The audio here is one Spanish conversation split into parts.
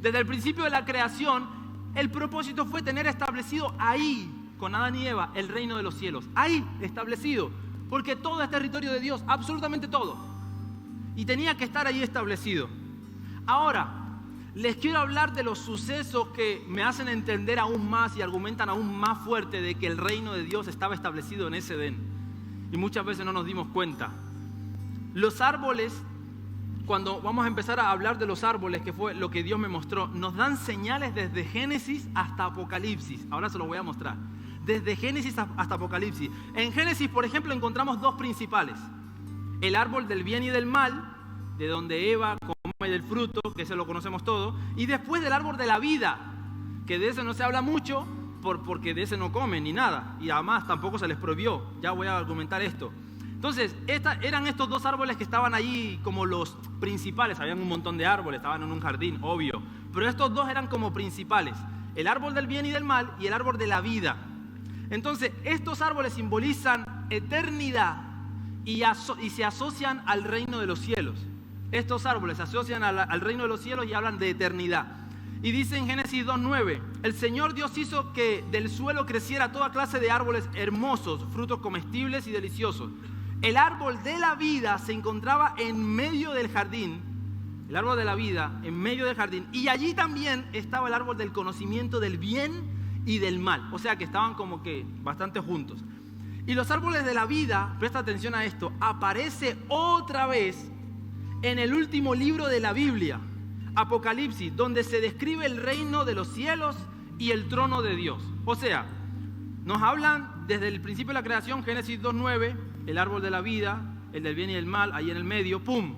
Desde el principio de la creación, el propósito fue tener establecido ahí, con Adán y Eva, el reino de los cielos. Ahí establecido, porque todo es territorio de Dios, absolutamente todo. Y tenía que estar ahí establecido. Ahora, les quiero hablar de los sucesos que me hacen entender aún más y argumentan aún más fuerte de que el reino de Dios estaba establecido en ese Edén. Y muchas veces no nos dimos cuenta. Los árboles, cuando vamos a empezar a hablar de los árboles, que fue lo que Dios me mostró, nos dan señales desde Génesis hasta Apocalipsis. Ahora se los voy a mostrar. Desde Génesis hasta Apocalipsis. En Génesis, por ejemplo, encontramos dos principales. El árbol del bien y del mal, de donde Eva come del fruto, que ese lo conocemos todo, y después del árbol de la vida, que de ese no se habla mucho, porque de ese no comen ni nada, y además tampoco se les prohibió. Ya voy a argumentar esto. Entonces, eran estos dos árboles que estaban allí como los principales. Habían un montón de árboles, estaban en un jardín, obvio, pero estos dos eran como principales: el árbol del bien y del mal y el árbol de la vida. Entonces, estos árboles simbolizan eternidad y se asocian al reino de los cielos. Estos árboles se asocian al reino de los cielos y hablan de eternidad. Y dice en Génesis 2:9, el Señor Dios hizo que del suelo creciera toda clase de árboles hermosos, frutos comestibles y deliciosos. El árbol de la vida se encontraba en medio del jardín, el árbol de la vida en medio del jardín, y allí también estaba el árbol del conocimiento del bien y del mal. O sea que estaban como que bastante juntos. Y los árboles de la vida, presta atención a esto, aparece otra vez en el último libro de la Biblia, Apocalipsis, donde se describe el reino de los cielos y el trono de Dios. O sea, nos hablan desde el principio de la creación, Génesis 2:9, el árbol de la vida, el del bien y el mal, ahí en el medio, ¡pum!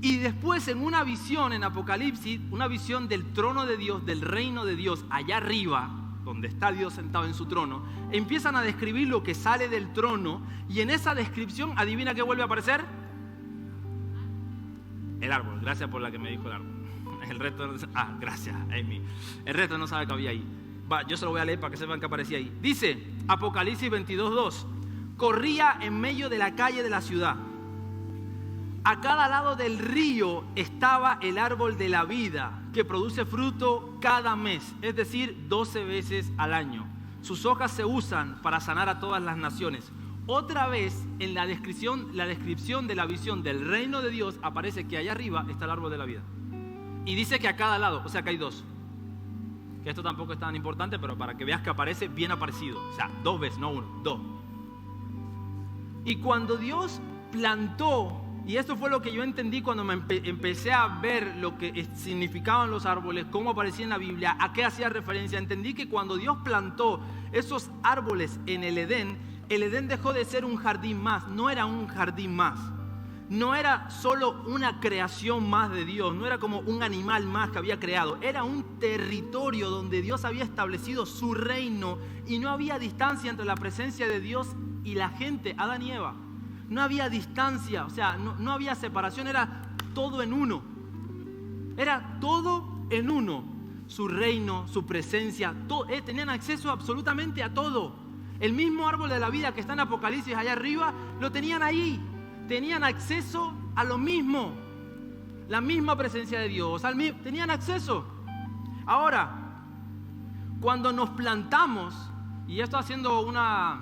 Y después en una visión en Apocalipsis, una visión del trono de Dios, del reino de Dios, allá arriba, donde está Dios sentado en su trono, empiezan a describir lo que sale del trono, y en esa descripción, ¿adivina qué vuelve a aparecer? El árbol. Gracias por la que me dijo el árbol. El resto, gracias, Amy. El resto no sabe que había ahí. Yo se lo voy a leer para que sepan que aparecía ahí. Dice, Apocalipsis 22:2, corría en medio de la calle de la ciudad. A cada lado del río estaba el árbol de la vida, que produce fruto cada mes, es decir, 12 veces al año. Sus hojas se usan para sanar a todas las naciones. Otra vez, en la descripción de la visión del reino de Dios, aparece que allá arriba está el árbol de la vida. Y dice que a cada lado, o sea que hay dos. Que esto tampoco es tan importante, pero para que veas que aparece bien aparecido. O sea, 2 veces, no 1, 2. Y cuando Dios plantó, y esto fue lo que yo entendí cuando me empecé a ver lo que significaban los árboles, cómo aparecía en la Biblia, a qué hacía referencia, entendí que cuando Dios plantó esos árboles en el Edén dejó de ser un jardín más, no era un jardín más. No era solo una creación más de Dios, no era como un animal más que había creado, era un territorio donde Dios había establecido su reino y no había distancia entre la presencia de Dios y la gente, Adán y Eva. No había distancia, o sea, no había separación, era todo en uno. Era todo en uno. Su reino, su presencia, tenían acceso absolutamente a todo. El mismo árbol de la vida que está en Apocalipsis allá arriba, lo tenían ahí. Tenían acceso a lo mismo, la misma presencia de Dios, tenían acceso. Ahora, cuando nos plantamos, y esto haciendo una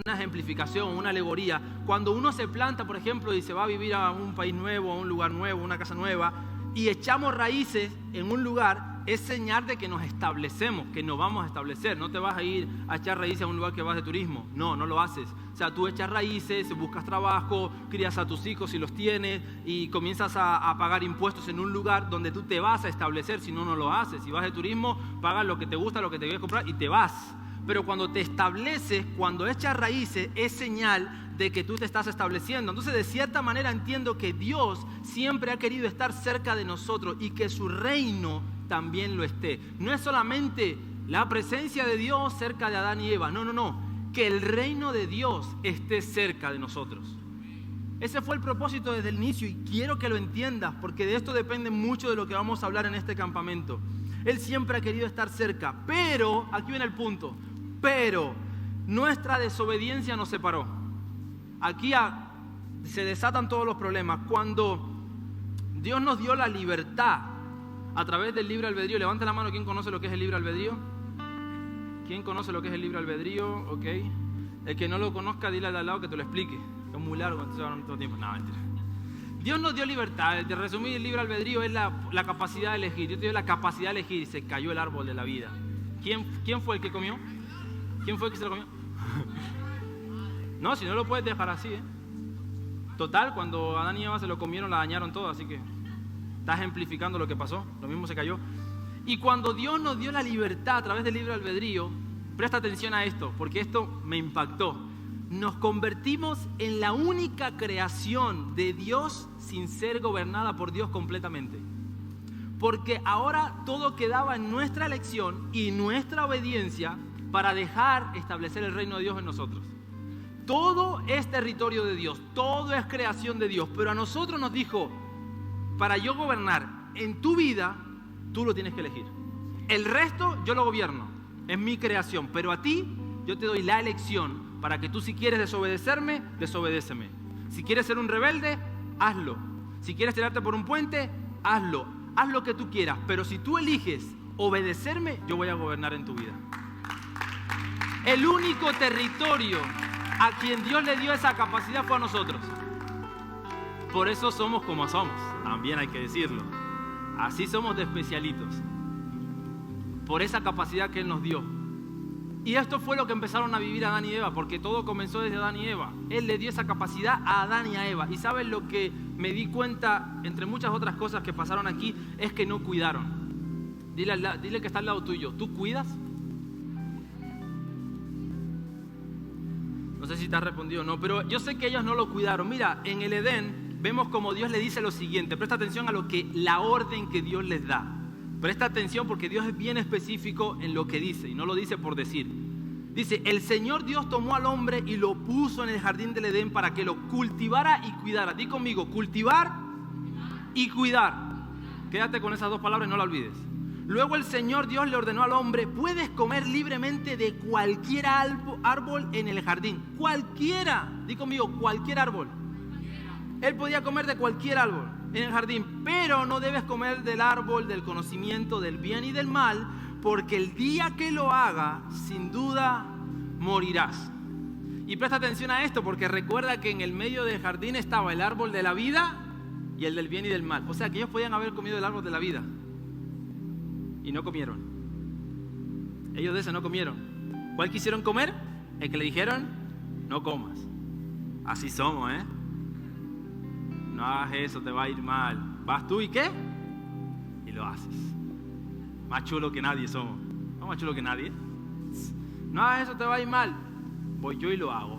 ejemplificación, una alegoría, cuando uno se planta, por ejemplo, y se va a vivir a un país nuevo, a un lugar nuevo, una casa nueva, y echamos raíces en un lugar, es señal de que nos establecemos, que nos vamos a establecer. No te vas a ir a echar raíces a un lugar que vas de turismo. No lo haces. O sea, tú echas raíces, buscas trabajo, crías a tus hijos si los tienes y comienzas a pagar impuestos en un lugar donde tú te vas a establecer. Si no lo haces. Si vas de turismo, pagas lo que te gusta, lo que te quieres comprar y te vas. Pero cuando te estableces, cuando echas raíces, es señal de que tú te estás estableciendo. Entonces, de cierta manera entiendo que Dios siempre ha querido estar cerca de nosotros y que su reino también lo esté. No es solamente la presencia de Dios cerca de Adán y Eva, no, que el reino de Dios esté cerca de nosotros. Ese fue el propósito desde el inicio y quiero que lo entiendas porque de esto depende mucho de lo que vamos a hablar en este campamento. Él siempre ha querido estar cerca, pero, aquí viene el punto, pero nuestra desobediencia nos separó. Aquí se desatan todos los problemas. Cuando Dios nos dio la libertad, a través del libre albedrío. Levante la mano, ¿quién conoce lo que es el libre albedrío? ¿Quién conoce lo que es el libre albedrío? Ok. El que no lo conozca, dile al lado que te lo explique. Es muy largo, entonces va a todo tiempo. No, mentira. Dios nos dio libertad. De resumir, el libre albedrío es la capacidad de elegir. Dios te dio la capacidad de elegir y se cayó el árbol de la vida. ¿Quién fue el que comió? ¿Quién fue el que se lo comió? No, si no lo puedes dejar así, Total, cuando Adán y Eva se lo comieron, la dañaron todo, así que estás ejemplificando lo que pasó. Lo mismo se cayó. Y cuando Dios nos dio la libertad a través del libre albedrío, presta atención a esto, porque esto me impactó. Nos convertimos en la única creación de Dios sin ser gobernada por Dios completamente. Porque ahora todo quedaba en nuestra elección y nuestra obediencia para dejar establecer el reino de Dios en nosotros. Todo es territorio de Dios, todo es creación de Dios, pero a nosotros nos dijo, para yo gobernar en tu vida, tú lo tienes que elegir. El resto yo lo gobierno, es mi creación, pero a ti yo te doy la elección para que tú, si quieres desobedecerme, desobedéceme. Si quieres ser un rebelde, hazlo. Si quieres tirarte por un puente, hazlo. Haz lo que tú quieras, pero si tú eliges obedecerme, yo voy a gobernar en tu vida. El único territorio a quien Dios le dio esa capacidad fue a nosotros. Por eso somos como somos, también hay que decirlo. Así somos de especialitos. Por esa capacidad que Él nos dio. Y esto fue lo que empezaron a vivir Adán y Eva, porque todo comenzó desde Adán y Eva. Él le dio esa capacidad a Adán y a Eva. Y ¿saben lo que me di cuenta, entre muchas otras cosas que pasaron aquí? Es que no cuidaron. Dile que está al lado tuyo, ¿tú cuidas? No sé si te has respondido o no, pero yo sé que ellos no lo cuidaron. Mira, en el Edén vemos como Dios le dice lo siguiente. Presta atención a la orden que Dios les da. Presta atención porque Dios es bien específico en lo que dice y no lo dice por decir. Dice, el Señor Dios tomó al hombre y lo puso en el jardín del Edén para que lo cultivara y cuidara. Di conmigo, cultivar y cuidar. Quédate con esas dos palabras y no la olvides. Luego el Señor Dios le ordenó al hombre, puedes comer libremente de cualquier árbol en el jardín. Cualquiera, di conmigo, cualquier árbol. Él podía comer de cualquier árbol en el jardín, pero no debes comer del árbol del conocimiento del bien y del mal, porque el día que lo haga, sin duda morirás. Y presta atención a esto, porque recuerda que en el medio del jardín estaba el árbol de la vida y el del bien y del mal. O sea que ellos podían haber comido el árbol de la vida y no comieron. Ellos de ese no comieron. ¿Cuál quisieron comer? El que le dijeron, no comas. Así somos, No hagas eso, te va a ir mal. ¿Vas tú y qué? Y lo haces. Más chulo que nadie somos. No más chulo que nadie. No hagas eso, te va a ir mal. Voy yo y lo hago.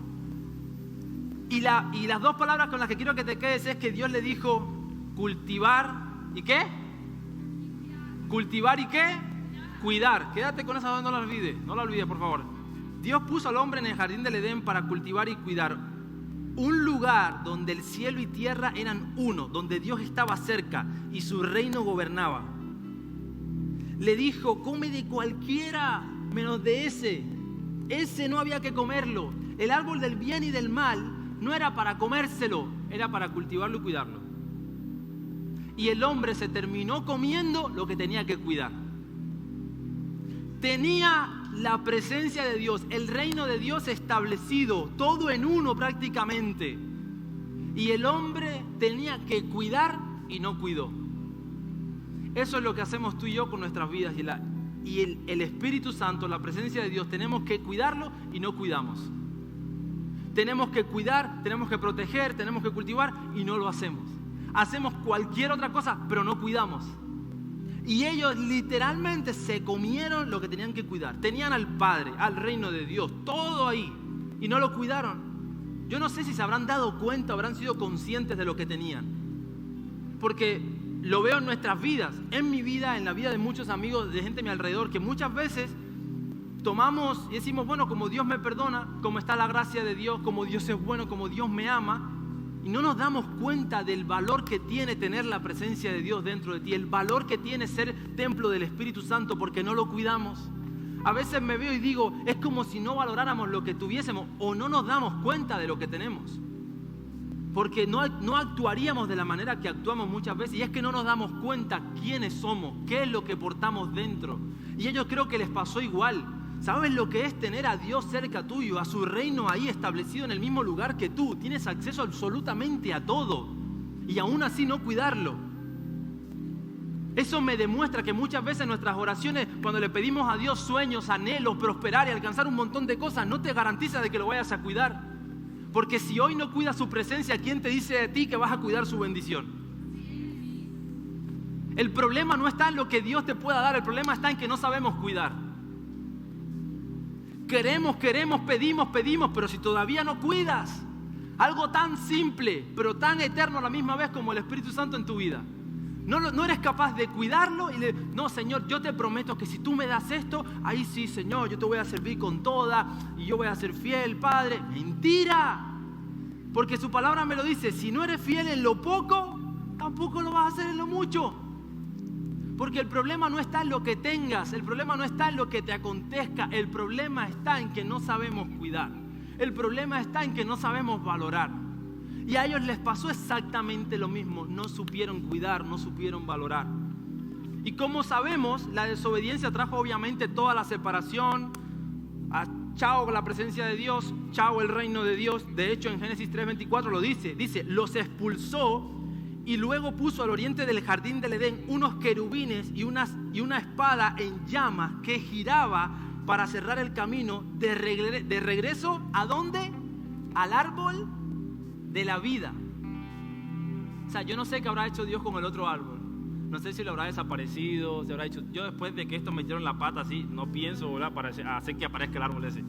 Y las dos palabras con las que quiero que te quedes es que Dios le dijo cultivar y qué. Cultivar y qué. Cuidar. Quédate con esa dos, no la olvides. No la olvides, por favor. Dios puso al hombre en el jardín del Edén para cultivar y cuidar. Un lugar donde el cielo y tierra eran uno, donde Dios estaba cerca y su reino gobernaba. Le dijo, come de cualquiera, menos de ese. Ese no había que comerlo. El árbol del bien y del mal no era para comérselo, era para cultivarlo y cuidarlo. Y el hombre se terminó comiendo lo que tenía que cuidar. Tenía la presencia de Dios, el reino de Dios establecido, todo en uno prácticamente. Y el hombre tenía que cuidar y no cuidó. Eso es lo que hacemos tú y yo con nuestras vidas. Y el Espíritu Santo, la presencia de Dios, tenemos que cuidarlo y no cuidamos. Tenemos que cuidar, tenemos que proteger, tenemos que cultivar y no lo hacemos. Hacemos cualquier otra cosa, pero no cuidamos. Y ellos literalmente se comieron lo que tenían que cuidar. Tenían al Padre, al reino de Dios, todo ahí. Y no lo cuidaron. Yo no sé si se habrán dado cuenta, habrán sido conscientes de lo que tenían. Porque lo veo en nuestras vidas, en mi vida, en la vida de muchos amigos, de gente a mi alrededor, que muchas veces tomamos y decimos, bueno, como Dios me perdona, como está la gracia de Dios, como Dios es bueno, como Dios me ama. Y no nos damos cuenta del valor que tiene tener la presencia de Dios dentro de ti, el valor que tiene ser templo del Espíritu Santo porque no lo cuidamos. A veces me veo y digo, es como si no valoráramos lo que tuviésemos o no nos damos cuenta de lo que tenemos. Porque no actuaríamos de la manera que actuamos muchas veces. Y es que no nos damos cuenta quiénes somos, qué es lo que portamos dentro. Y a ellos creo que les pasó igual. ¿Sabes lo que es tener a Dios cerca tuyo, a su reino ahí establecido en el mismo lugar que tú? Tienes acceso absolutamente a todo. Y aún así no cuidarlo. Eso me demuestra que muchas veces nuestras oraciones, cuando le pedimos a Dios sueños, anhelos, prosperar y alcanzar un montón de cosas, no te garantiza de que lo vayas a cuidar. Porque si hoy no cuidas su presencia, ¿quién te dice de ti que vas a cuidar su bendición? El problema no está en lo que Dios te pueda dar, el problema está en que no sabemos cuidar. Queremos, pedimos, pero si todavía no cuidas algo tan simple, pero tan eterno a la misma vez como el Espíritu Santo en tu vida, no eres capaz de cuidarlo no, Señor, yo te prometo que si tú me das esto, ahí sí, Señor, yo te voy a servir con toda y yo voy a ser fiel, Padre. ¡Mentira! Porque su palabra me lo dice, si no eres fiel en lo poco, tampoco lo vas a hacer en lo mucho. Porque el problema no está en lo que tengas, el problema no está en lo que te acontezca, el problema está en que no sabemos cuidar. El problema está en que no sabemos valorar. Y a ellos les pasó exactamente lo mismo, no supieron cuidar, no supieron valorar. Y como sabemos, la desobediencia trajo obviamente toda la separación, chao la presencia de Dios, chao el reino de Dios. De hecho en Génesis 3:24 lo dice, los expulsó y luego puso al oriente del jardín del Edén unos querubines y una espada en llamas que giraba para cerrar el camino de regreso, ¿a dónde? Al árbol de la vida. O sea, yo no sé qué habrá hecho Dios con el otro árbol. No sé si lo habrá desaparecido, se habrá hecho. Yo después de que estos metieron la pata así, no pienso hacer que aparezca el árbol ese.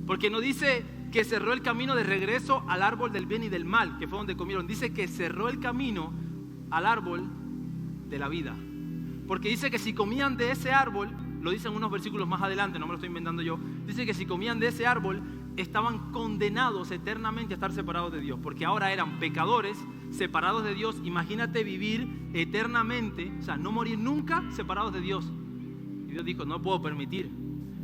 Porque no dice que cerró el camino de regreso al árbol del bien y del mal, que fue donde comieron. Dice que cerró el camino al árbol de la vida. Porque dice que si comían de ese árbol, lo dicen unos versículos más adelante, no me lo estoy inventando yo, dice que si comían de ese árbol, estaban condenados eternamente a estar separados de Dios, porque ahora eran pecadores, separados de Dios. Imagínate vivir eternamente, o sea, no morir nunca separados de Dios. Y Dios dijo, no puedo permitir,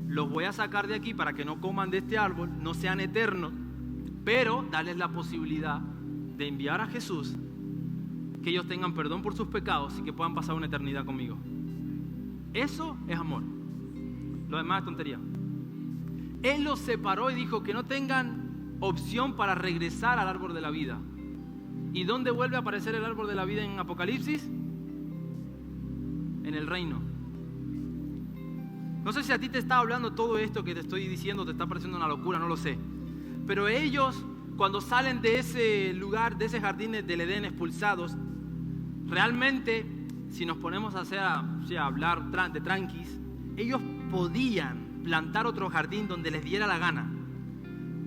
los voy a sacar de aquí para que no coman de este árbol, no sean eternos, pero darles la posibilidad de enviar a Jesús, que ellos tengan perdón por sus pecados y que puedan pasar una eternidad conmigo. Eso es amor. Lo demás es tontería. Él los separó y dijo que no tengan opción para regresar al árbol de la vida. ¿Y dónde vuelve a aparecer el árbol de la vida en Apocalipsis? En el reino. No sé si a ti te está hablando todo esto que te estoy diciendo, te está pareciendo una locura, no lo sé. Pero ellos, cuando salen de ese lugar, de ese jardín del Edén expulsados, realmente, si nos ponemos a hablar de tranquis, ellos podían plantar otro jardín donde les diera la gana.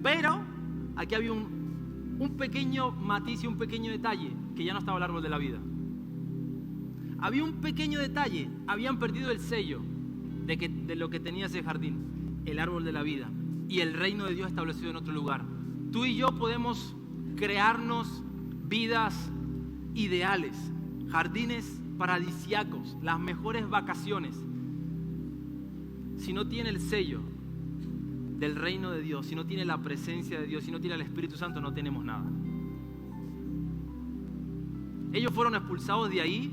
Pero aquí había un pequeño matiz y un pequeño detalle, que ya no estaba el árbol de la vida. Había un pequeño detalle, habían perdido el sello de lo que tenía ese jardín, el árbol de la vida, y el reino de Dios establecido en otro lugar. Tú y yo podemos crearnos vidas ideales, jardines paradisíacos, las mejores vacaciones. Si no tiene el sello del reino de Dios, si no tiene la presencia de Dios, si no tiene el Espíritu Santo, no tenemos nada. Ellos fueron expulsados de ahí,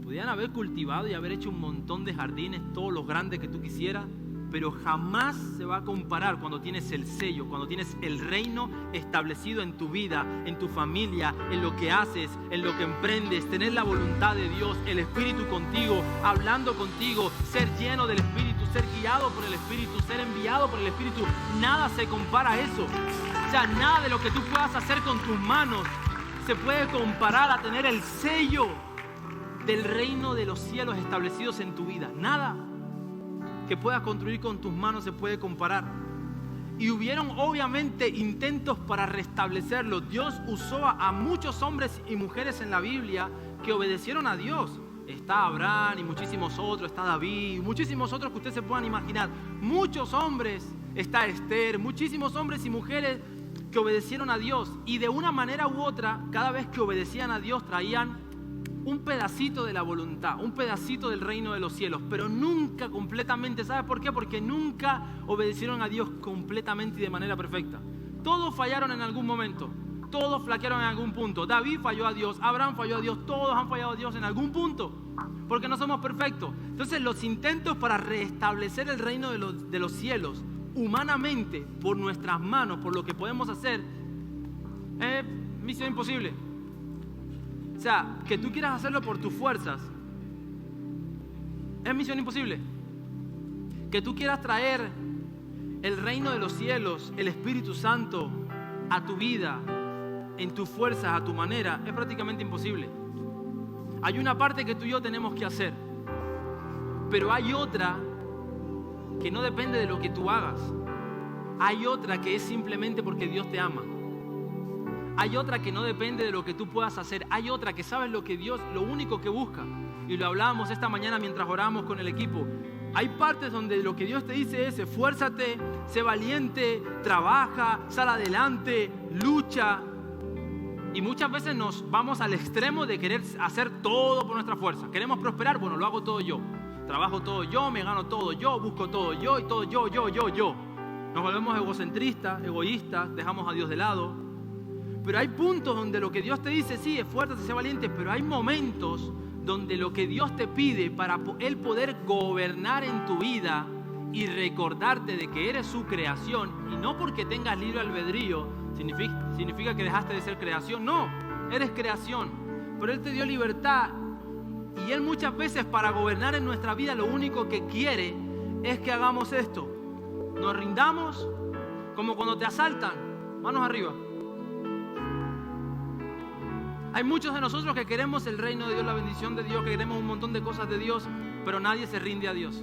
podían haber cultivado y haber hecho un montón de jardines, todos los grandes que tú quisieras, pero jamás se va a comparar cuando tienes el sello, cuando tienes el reino establecido en tu vida, en tu familia, en lo que haces, en lo que emprendes, tener la voluntad de Dios, el Espíritu contigo, hablando contigo, ser lleno del Espíritu, ser guiado por el Espíritu, ser enviado por el Espíritu. Nada se compara a eso. O sea, nada de lo que tú puedas hacer con tus manos se puede comparar a tener el sello del reino de los cielos establecidos en tu vida. Nada que puedas construir con tus manos se puede comparar. Y hubieron obviamente intentos para restablecerlo. Dios usó a muchos hombres y mujeres en la Biblia que obedecieron a Dios. Está Abraham y muchísimos otros, está David, muchísimos otros que ustedes se puedan imaginar. Muchos hombres, está Esther, muchísimos hombres y mujeres que obedecieron a Dios. Y de una manera u otra, cada vez que obedecían a Dios traían un pedacito de la voluntad, un pedacito del reino de los cielos, pero nunca completamente. ¿Sabes por qué? Porque nunca obedecieron a Dios completamente y de manera perfecta. Todos fallaron en algún momento. Todos flaquearon en algún punto. David falló a Dios, Abraham falló a Dios, todos han fallado a Dios en algún punto, porque no somos perfectos. Entonces los intentos para restablecer el reino de los cielos, humanamente, por nuestras manos, por lo que podemos hacer, es misión imposible. O sea, que tú quieras hacerlo por tus fuerzas, es misión imposible. Que tú quieras traer el reino de los cielos, el Espíritu Santo, a tu vida, en tus fuerzas, a tu manera, es prácticamente imposible. Hay una parte que tú y yo tenemos que hacer, pero hay otra que no depende de lo que tú hagas. Hay otra que es simplemente porque Dios te ama. Hay otra que no depende de lo que tú puedas hacer. Hay otra que sabes lo que Dios, lo único que busca. Y lo hablábamos esta mañana mientras orábamos con el equipo. Hay partes donde lo que Dios te dice es: esfuérzate, sé valiente, trabaja, sal adelante, lucha. Y muchas veces nos vamos al extremo de querer hacer todo por nuestra fuerza. Queremos prosperar, bueno, lo hago todo yo. Trabajo todo yo, me gano todo yo, busco todo yo y todo yo. Nos volvemos egocentristas, egoístas, dejamos a Dios de lado. Pero hay puntos donde lo que Dios te dice, sí, esfuérzate, sé valiente, pero hay momentos donde lo que Dios te pide para Él poder gobernar en tu vida y recordarte de que eres su creación, y no porque tengas libre albedrío, significa que dejaste de ser creación. No, eres creación, pero Él te dio libertad, y Él muchas veces para gobernar en nuestra vida lo único que quiere es que hagamos esto: nos rindamos, como cuando te asaltan, manos arriba. Hay muchos de nosotros que queremos el reino de Dios, la bendición de Dios, que queremos un montón de cosas de Dios, pero nadie se rinde a Dios.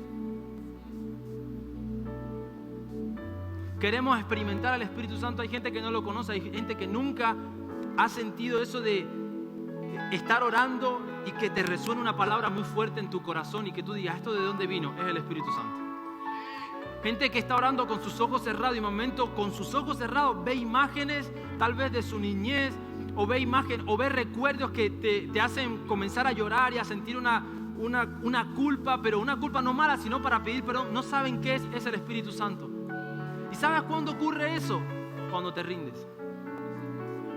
Queremos experimentar al Espíritu Santo. Hay gente que no lo conoce, hay gente que nunca ha sentido eso de estar orando y que te resuene una palabra muy fuerte en tu corazón y que tú digas: ¿esto de dónde vino? Es el Espíritu Santo. Gente que está orando con sus ojos cerrados y en momento con sus ojos cerrados ve imágenes tal vez de su niñez, o ve imágenes o ve recuerdos que te hacen comenzar a llorar y a sentir una culpa, pero una culpa no mala, sino para pedir perdón. No saben qué es el Espíritu Santo. ¿Y sabes cuándo ocurre eso? Cuando te rindes.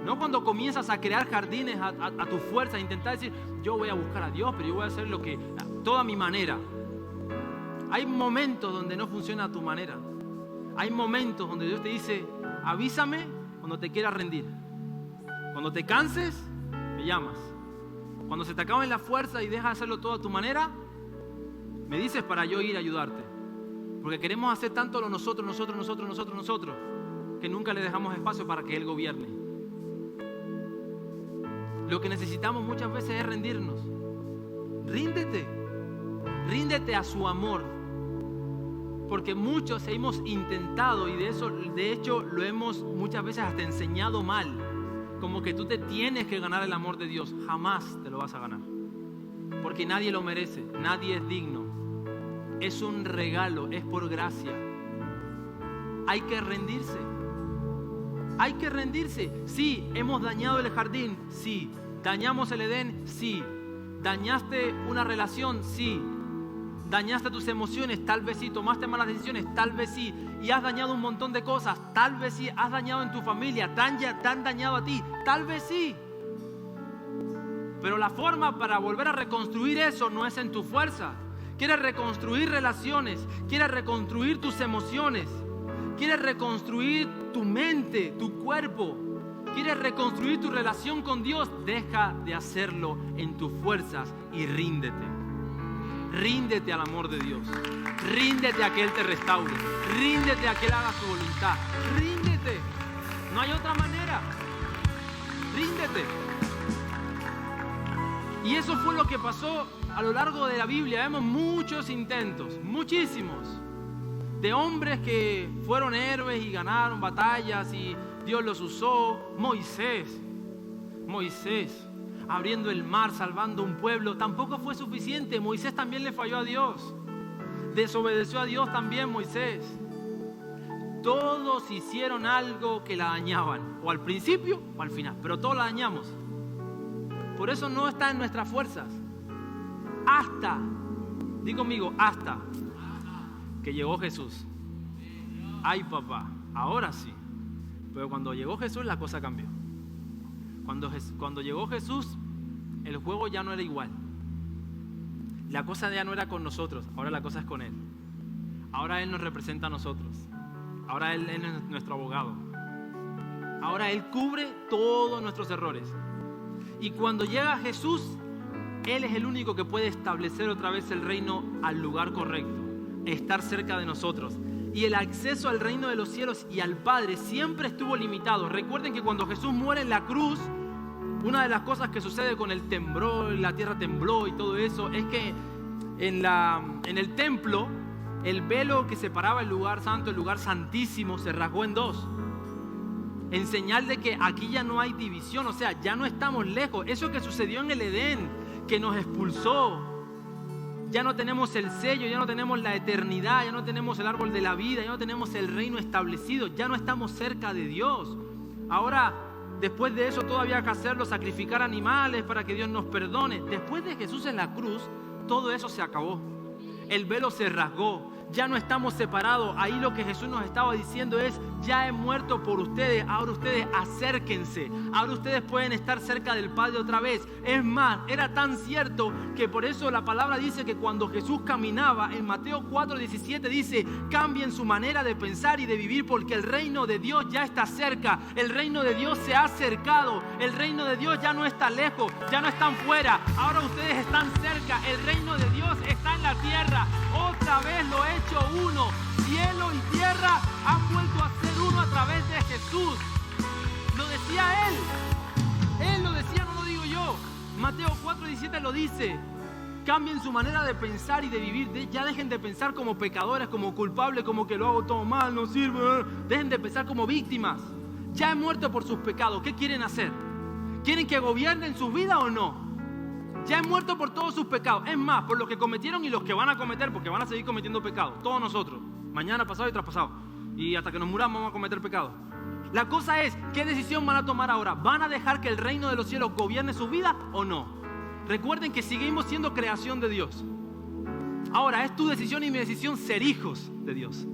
No cuando comienzas a crear jardines a tu fuerza, a intentar decir: yo voy a buscar a Dios, pero yo voy a hacer toda mi manera. Hay momentos donde no funciona a tu manera. Hay momentos donde Dios te dice: avísame cuando te quieras rendir. Cuando te canses, me llamas. Cuando se te acaben las fuerzas y dejas de hacerlo todo a tu manera, me dices para yo ir a ayudarte. Porque queremos hacer tanto lo nosotros, que nunca le dejamos espacio para que Él gobierne. Lo que necesitamos muchas veces es rendirnos. Ríndete a su amor. Porque muchos hemos intentado, y de hecho lo hemos muchas veces hasta enseñado mal, como que tú te tienes que ganar el amor de Dios. Jamás te lo vas a ganar, porque nadie lo merece, nadie es digno. Es un regalo, es por gracia. Hay que rendirse. Hay que rendirse. Sí, hemos dañado el jardín, sí. Dañamos el Edén, sí. Dañaste una relación, sí. Dañaste tus emociones, tal vez sí. Tomaste malas decisiones, tal vez sí. Y has dañado un montón de cosas, tal vez sí. Has dañado en tu familia, te han dañado a ti, tal vez sí. Pero la forma para volver a reconstruir eso no es en tu fuerza. Quieres reconstruir relaciones, quieres reconstruir tus emociones, quieres reconstruir tu mente, tu cuerpo, quieres reconstruir tu relación con Dios. Deja de hacerlo en tus fuerzas y ríndete. Ríndete al amor de Dios. Ríndete a que Él te restaure. Ríndete a que Él haga su voluntad. Ríndete. No hay otra manera. Ríndete. Y eso fue lo que pasó a lo largo de la Biblia. Vemos muchos intentos, muchísimos, de hombres que fueron héroes y ganaron batallas y Dios los usó. Moisés, abriendo el mar, salvando un pueblo, tampoco fue suficiente. Moisés también le falló a Dios. Desobedeció a Dios también Moisés. Todos hicieron algo que la dañaban, o al principio o al final, pero todos la dañamos. Por eso no está en nuestras fuerzas. Hasta, di conmigo, hasta que llegó Jesús. Ay, papá, ahora sí. Pero cuando llegó Jesús la cosa cambió. Cuando llegó Jesús, el juego ya no era igual. La cosa ya no era con nosotros, ahora la cosa es con Él. Ahora Él nos representa a nosotros. Ahora Él es nuestro abogado. Ahora Él cubre todos nuestros errores. Y cuando llega Jesús, Él es el único que puede establecer otra vez el reino al lugar correcto, estar cerca de nosotros. Y el acceso al reino de los cielos y al Padre siempre estuvo limitado. Recuerden que cuando Jesús muere en la cruz, una de las cosas que sucede con el temblor, la tierra tembló y todo eso, es que en el templo, el velo que separaba el lugar santo, el lugar santísimo, se rasgó en dos. En señal de que aquí ya no hay división, o sea, ya no estamos lejos. Eso que sucedió en el Edén, que nos expulsó, ya no tenemos el sello, ya no tenemos la eternidad, ya no tenemos el árbol de la vida, ya no tenemos el reino establecido, ya no estamos cerca de Dios. Ahora, después de eso todavía hay que hacerlo, sacrificar animales para que Dios nos perdone. Después de Jesús en la cruz, todo eso se acabó. El velo se rasgó. Ya no estamos separados. Ahí lo que Jesús nos estaba diciendo es: ya he muerto por ustedes, ahora ustedes acérquense, ahora ustedes pueden estar cerca del Padre otra vez. Es más, era tan cierto que por eso la palabra dice que cuando Jesús caminaba, en Mateo 4:17 dice: cambien su manera de pensar y de vivir, porque el reino de Dios ya está cerca, el reino de Dios se ha acercado, el reino de Dios ya no está lejos, ya no están fuera, ahora ustedes están cerca, el reino de Dios está en la tierra. Otra vez lo he hecho uno. Cielo y tierra han vuelto a ser uno a través de Jesús. Lo decía Él. Él lo decía, no lo digo yo. Mateo 4:17 lo dice. Cambien su manera de pensar y de vivir. Ya dejen de pensar como pecadores, como culpables, como que lo hago todo mal, no sirve. Dejen de pensar como víctimas. Ya he muerto por sus pecados. ¿Qué quieren hacer? ¿Quieren que gobiernen sus vidas o no? Ya he muerto por todos sus pecados. Es más, por los que cometieron y los que van a cometer, porque van a seguir cometiendo pecados. Todos nosotros. Mañana, pasado y traspasado. Y hasta que nos muramos vamos a cometer pecados. La cosa es, ¿qué decisión van a tomar ahora? ¿Van a dejar que el reino de los cielos gobierne su vida o no? Recuerden que seguimos siendo creación de Dios. Ahora, es tu decisión y mi decisión ser hijos de Dios.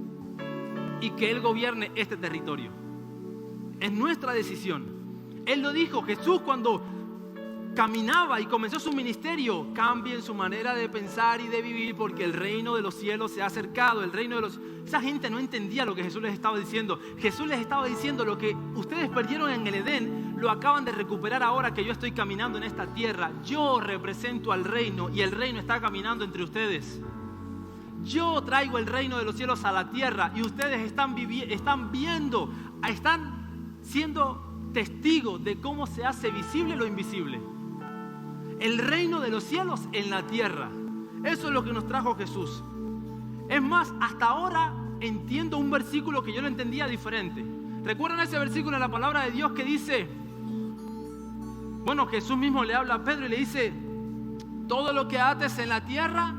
Y que Él gobierne este territorio. Es nuestra decisión. Él lo dijo, Jesús cuando caminaba y comenzó su ministerio: cambien su manera de pensar y de vivir, porque el reino de los cielos se ha acercado. Esa gente no entendía lo que Jesús les estaba diciendo. Jesús les estaba diciendo: lo que ustedes perdieron en el Edén, lo acaban de recuperar ahora que yo estoy caminando en esta tierra. Yo represento al reino y el reino está caminando entre ustedes. Yo traigo el reino de los cielos a la tierra y ustedes están viendo, están siendo testigos de cómo se hace visible lo invisible. El reino de los cielos en la tierra. Eso es lo que nos trajo Jesús. Es más, hasta ahora entiendo un versículo que yo lo entendía diferente. ¿Recuerdan ese versículo en la palabra de Dios que dice? Bueno, Jesús mismo le habla a Pedro y le dice: todo lo que ates en la tierra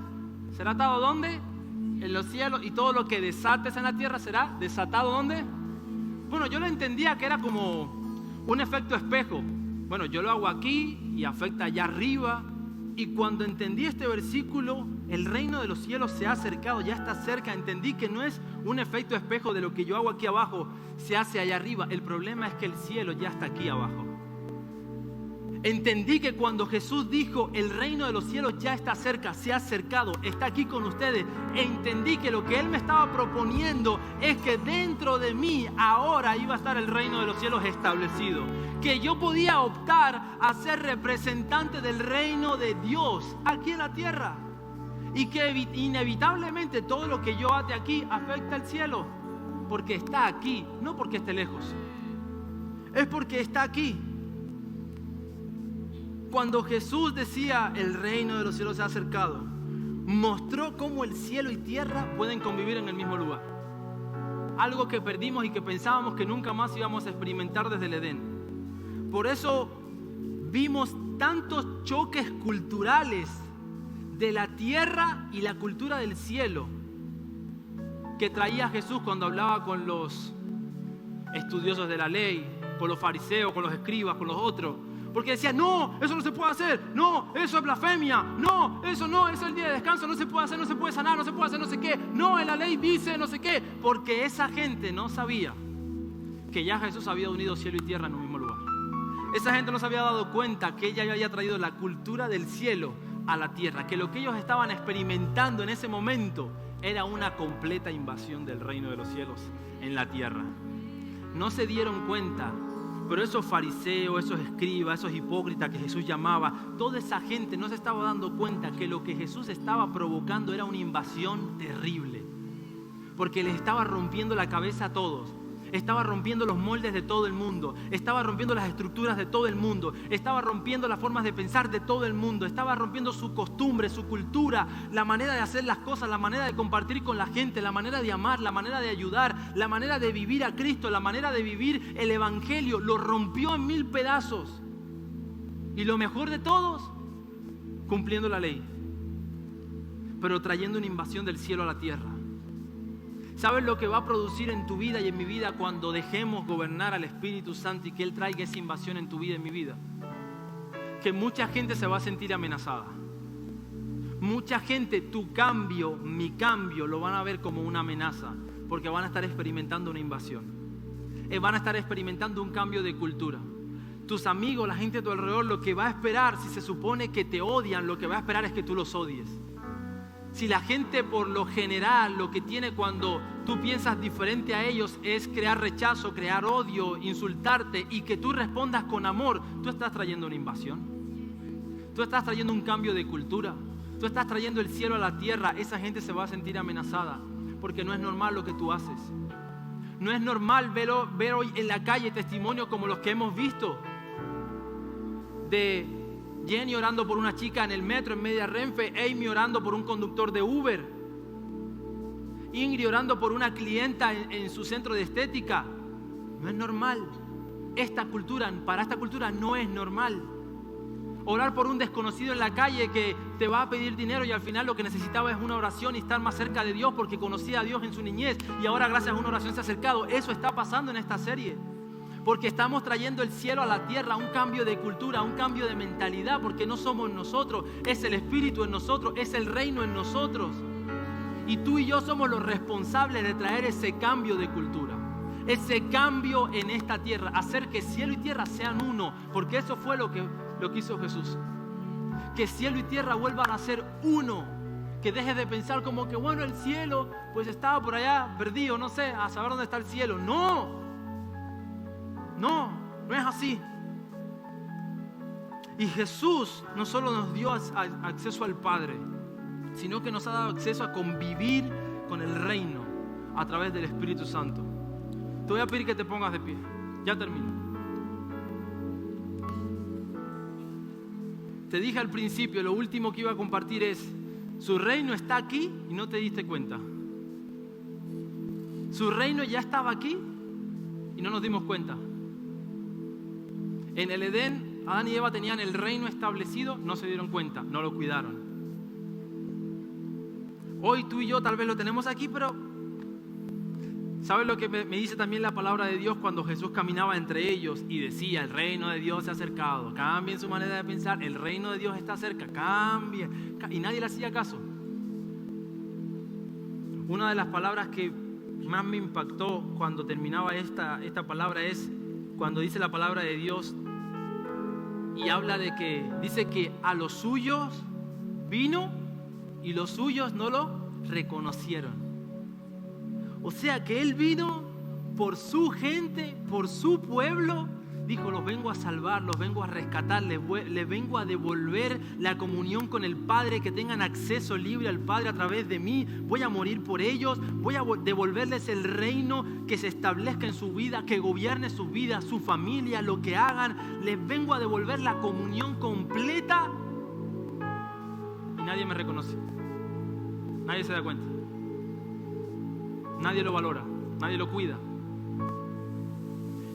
será atado ¿dónde? En los cielos. Y todo lo que desates en la tierra será desatado ¿dónde? Bueno, yo lo entendía que era como un efecto espejo. Bueno, yo lo hago aquí y afecta allá arriba. Y cuando entendí este versículo, el reino de los cielos se ha acercado, ya está cerca. Entendí que no es un efecto espejo de lo que yo hago aquí abajo, se hace allá arriba. El problema es que el cielo ya está aquí abajo. Entendí que cuando Jesús dijo: el reino de los cielos ya está cerca, se ha acercado, está aquí con ustedes, entendí que lo que Él me estaba proponiendo es que dentro de mí ahora iba a estar el reino de los cielos establecido. Que yo podía optar a ser representante del reino de Dios aquí en la tierra. Y que inevitablemente todo lo que yo ate aquí afecta al cielo. Porque está aquí, no porque esté lejos. Es porque está aquí. Cuando Jesús decía: el reino de los cielos se ha acercado, mostró cómo el cielo y tierra pueden convivir en el mismo lugar. Algo que perdimos y que pensábamos que nunca más íbamos a experimentar desde el Edén. Por eso vimos tantos choques culturales de la tierra y la cultura del cielo que traía Jesús cuando hablaba con los estudiosos de la ley, con los fariseos, con los escribas, con los otros. Porque decía: no, eso no se puede hacer, no, eso es blasfemia, no, eso es el día de descanso, no se puede hacer, no se puede sanar, no se puede hacer no sé qué, no, en la ley dice no sé qué. Porque esa gente no sabía que ya Jesús había unido cielo y tierra en un mismo lugar. Esa gente no se había dado cuenta que ella había traído la cultura del cielo a la tierra, que lo que ellos estaban experimentando en ese momento era una completa invasión del reino de los cielos en la tierra. No se dieron cuenta, pero esos fariseos, esos escribas, esos hipócritas que Jesús llamaba, toda esa gente no se estaba dando cuenta que lo que Jesús estaba provocando era una invasión terrible, porque les estaba rompiendo la cabeza a todos. Estaba rompiendo los moldes de todo el mundo, estaba rompiendo las estructuras de todo el mundo, estaba rompiendo las formas de pensar de todo el mundo, estaba rompiendo su costumbre, su cultura, la manera de hacer las cosas, la manera de compartir con la gente, la manera de amar, la manera de ayudar, la manera de vivir a Cristo, la manera de vivir el Evangelio. Lo rompió en 1000 pedazos. Y lo mejor de todos, cumpliendo la ley, pero trayendo una invasión del cielo a la tierra. ¿Sabes lo que va a producir en tu vida y en mi vida cuando dejemos gobernar al Espíritu Santo y que Él traiga esa invasión en tu vida y en mi vida? Que mucha gente se va a sentir amenazada. Mucha gente, tu cambio, mi cambio, lo van a ver como una amenaza, porque van a estar experimentando una invasión. Van a estar experimentando un cambio de cultura. Tus amigos, la gente a tu alrededor, lo que va a esperar, si se supone que te odian, lo que va a esperar es que tú los odies. Si la gente por lo general lo que tiene cuando tú piensas diferente a ellos es crear rechazo, crear odio, insultarte y que tú respondas con amor, tú estás trayendo una invasión. Tú estás trayendo un cambio de cultura. Tú estás trayendo el cielo a la tierra. Esa gente se va a sentir amenazada porque no es normal lo que tú haces. No es normal ver hoy en la calle testimonios como los que hemos visto de Jenny orando por una chica en el metro en media Renfe, Amy orando por un conductor de Uber, Ingrid orando por una clienta en su centro de estética. No es normal. Para esta cultura no es normal. Orar por un desconocido en la calle que te va a pedir dinero y al final lo que necesitaba es una oración y estar más cerca de Dios porque conocía a Dios en su niñez y ahora gracias a una oración se ha acercado. Eso está pasando en esta serie. Porque estamos trayendo el cielo a la tierra, un cambio de cultura, un cambio de mentalidad, porque no somos nosotros, es el Espíritu en nosotros, es el reino en nosotros. Y tú y yo somos los responsables de traer ese cambio de cultura, ese cambio en esta tierra, hacer que cielo y tierra sean uno, porque eso fue lo que hizo Jesús. Que cielo y tierra vuelvan a ser uno, que dejes de pensar como que bueno, el cielo pues estaba por allá perdido, no sé, a saber dónde está el cielo. No es así. Y Jesús no solo nos dio acceso al Padre, sino que nos ha dado acceso a convivir con el reino a través del Espíritu Santo. Te voy a pedir que te pongas de pie. Ya termino. Te dije al principio, lo último que iba a compartir es: su reino está aquí y no te diste cuenta. Su reino ya estaba aquí y no nos dimos cuenta. En el Edén, Adán y Eva tenían el reino establecido, no se dieron cuenta, no lo cuidaron. Hoy tú y yo tal vez lo tenemos aquí, pero ¿sabes lo que me dice también la palabra de Dios cuando Jesús caminaba entre ellos y decía: el reino de Dios se ha acercado? Cambien su manera de pensar, el reino de Dios está cerca, cambien. Y nadie le hacía caso. Una de las palabras que más me impactó cuando terminaba esta palabra es cuando dice la palabra de Dios y habla de que, dice que a los suyos vino y los suyos no lo reconocieron. O sea que Él vino por su gente, por su pueblo. Dijo: los vengo a salvar, los vengo a rescatar, les vengo a devolver la comunión con el Padre, que tengan acceso libre al Padre a través de mí. Voy a morir por ellos, voy a devolverles el reino, que se establezca en su vida, que gobierne su vida, su familia, lo que hagan. Les vengo a devolver la comunión completa. Y nadie me reconoce, nadie se da cuenta, nadie lo valora, nadie lo cuida.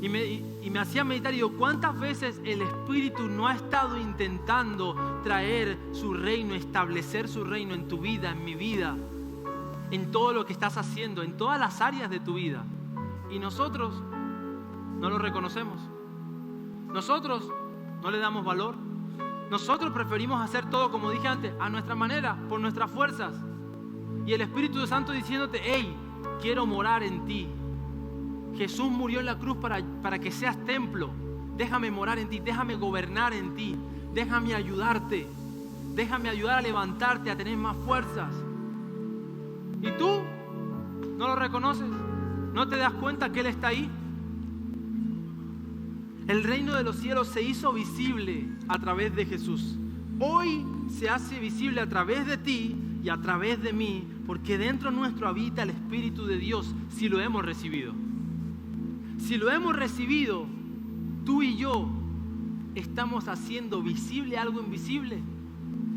Y me hacía meditar y digo: ¿cuántas veces el Espíritu no ha estado intentando traer su reino, establecer su reino en tu vida, en mi vida, en todo lo que estás haciendo, en todas las áreas de tu vida? Y nosotros no lo reconocemos. Nosotros no le damos valor. Nosotros preferimos hacer todo, como dije antes, a nuestra manera, por nuestras fuerzas. Y el Espíritu Santo diciéndote: hey, quiero morar en ti. Jesús murió en la cruz para que seas templo, déjame morar en ti, déjame gobernar en ti, déjame ayudarte, déjame ayudar a levantarte, a tener más fuerzas. ¿Y tú no lo reconoces? ¿No te das cuenta que Él está ahí? El reino de los cielos se hizo visible a través de Jesús. Hoy se hace visible a través de ti y a través de mí, porque dentro nuestro habita el Espíritu de Dios, si lo hemos recibido. Si lo hemos recibido, tú y yo estamos haciendo visible algo invisible.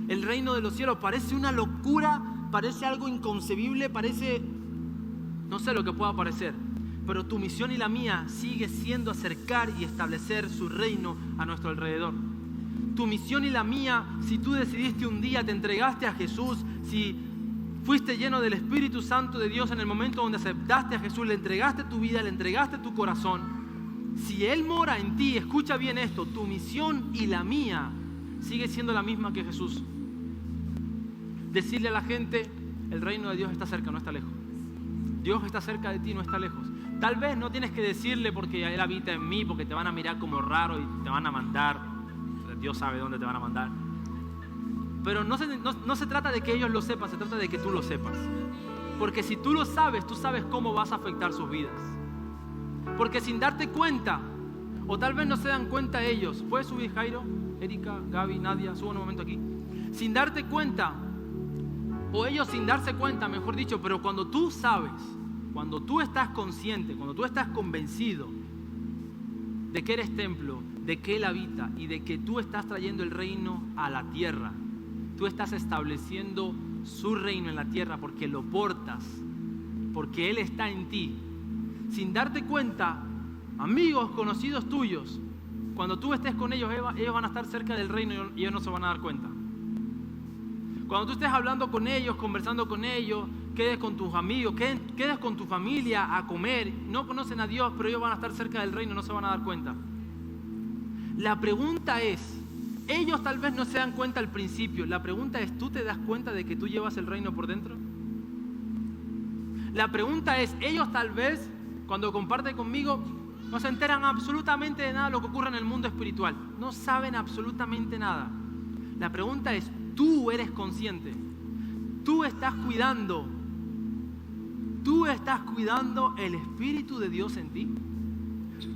El reino de los cielos parece una locura, parece algo inconcebible, parece, no sé lo que pueda parecer, pero tu misión y la mía sigue siendo acercar y establecer su reino a nuestro alrededor. Tu misión y la mía, si tú decidiste un día, te entregaste a Jesús, si fuiste lleno del Espíritu Santo de Dios en el momento donde aceptaste a Jesús, le entregaste tu vida, le entregaste tu corazón. Si Él mora en ti, escucha bien esto, tu misión y la mía sigue siendo la misma que Jesús. Decirle a la gente, el reino de Dios está cerca, no está lejos. Dios está cerca de ti, no está lejos. Tal vez no tienes que decirle porque Él habita en mí, porque te van a mirar como raro y te van a mandar. Dios sabe dónde te van a mandar. Pero no se trata de que ellos lo sepan, se trata de que tú lo sepas. Porque si tú lo sabes, tú sabes cómo vas a afectar sus vidas. Porque sin darte cuenta, o tal vez no se dan cuenta ellos. ¿Puedes subir, Jairo, Erika, Gaby, Nadia? Suban un momento aquí. Sin darte cuenta, o ellos sin darse cuenta, mejor dicho, pero cuando tú sabes, cuando tú estás consciente, cuando tú estás convencido de que eres templo, de que Él habita y de que tú estás trayendo el reino a la tierra, tú estás estableciendo su reino en la tierra porque lo portas, porque Él está en ti. Sin darte cuenta, amigos, conocidos tuyos, cuando tú estés con ellos, ellos van a estar cerca del reino y ellos no se van a dar cuenta. Cuando tú estés hablando con ellos, conversando con ellos, quedes con tus amigos, quedes con tu familia a comer, no conocen a Dios, pero ellos van a estar cerca del reino y no se van a dar cuenta. La pregunta es, ellos tal vez no se dan cuenta al principio, la pregunta es, ¿tú te das cuenta de que tú llevas el reino por dentro? La pregunta es, ellos tal vez, cuando comparten conmigo, no se enteran absolutamente de nada de lo que ocurre en el mundo espiritual, no saben absolutamente nada. La pregunta es, ¿tú eres consciente? ¿Tú estás cuidando el Espíritu de Dios en ti?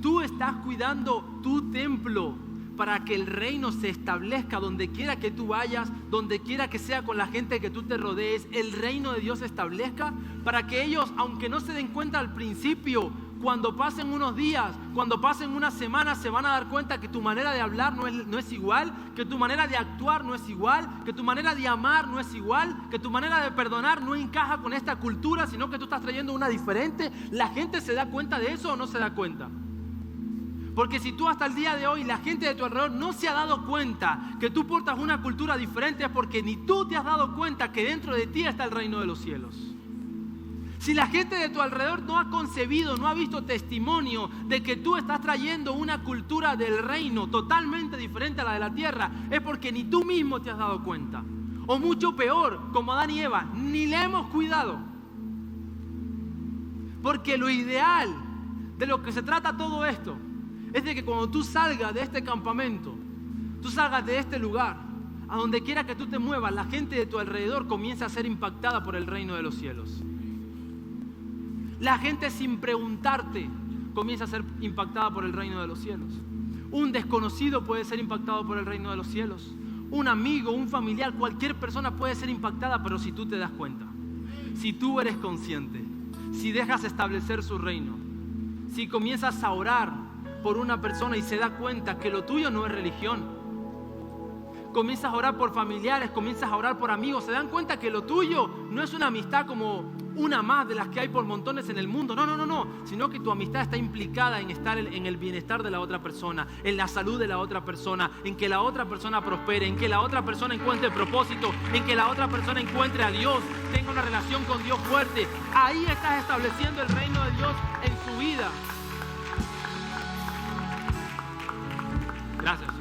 ¿Tú estás cuidando tu templo para que el reino se establezca donde quiera que tú vayas, donde quiera que sea con la gente que tú te rodees, el reino de Dios se establezca? Para que ellos, aunque no se den cuenta al principio, cuando pasen unos días, cuando pasen unas semanas, se van a dar cuenta que tu manera de hablar no es igual, que tu manera de actuar no es igual, que tu manera de amar no es igual, que tu manera de perdonar no encaja con esta cultura, sino que tú estás trayendo una diferente. ¿La gente se da cuenta de eso o no se da cuenta? Porque si tú hasta el día de hoy, la gente de tu alrededor no se ha dado cuenta que tú portas una cultura diferente, es porque ni tú te has dado cuenta que dentro de ti está el reino de los cielos. Si la gente de tu alrededor no ha concebido, no ha visto testimonio de que tú estás trayendo una cultura del reino totalmente diferente a la de la tierra, es porque ni tú mismo te has dado cuenta. O mucho peor, como Adán y Eva, ni le hemos cuidado. Porque lo ideal de lo que se trata todo esto es de que cuando tú salgas de este campamento, tú salgas de este lugar, a donde quiera que tú te muevas, la gente de tu alrededor comienza a ser impactada por el reino de los cielos. La gente sin preguntarte comienza a ser impactada por el reino de los cielos. Un desconocido puede ser impactado por el reino de los cielos. Un amigo, un familiar, cualquier persona puede ser impactada, pero si tú te das cuenta, si tú eres consciente, si dejas establecer su reino, si comienzas a orar por una persona y se da cuenta que lo tuyo no es religión, comienzas a orar por familiares, comienzas a orar por amigos, se dan cuenta que lo tuyo no es una amistad como una más de las que hay por montones en el mundo, no, sino que tu amistad está implicada en estar en el bienestar de la otra persona, en la salud de la otra persona, en que la otra persona prospere, en que la otra persona encuentre propósito, en que la otra persona encuentre a Dios, tenga una relación con Dios fuerte. Ahí estás estableciendo el reino de Dios en su vida. Gracias.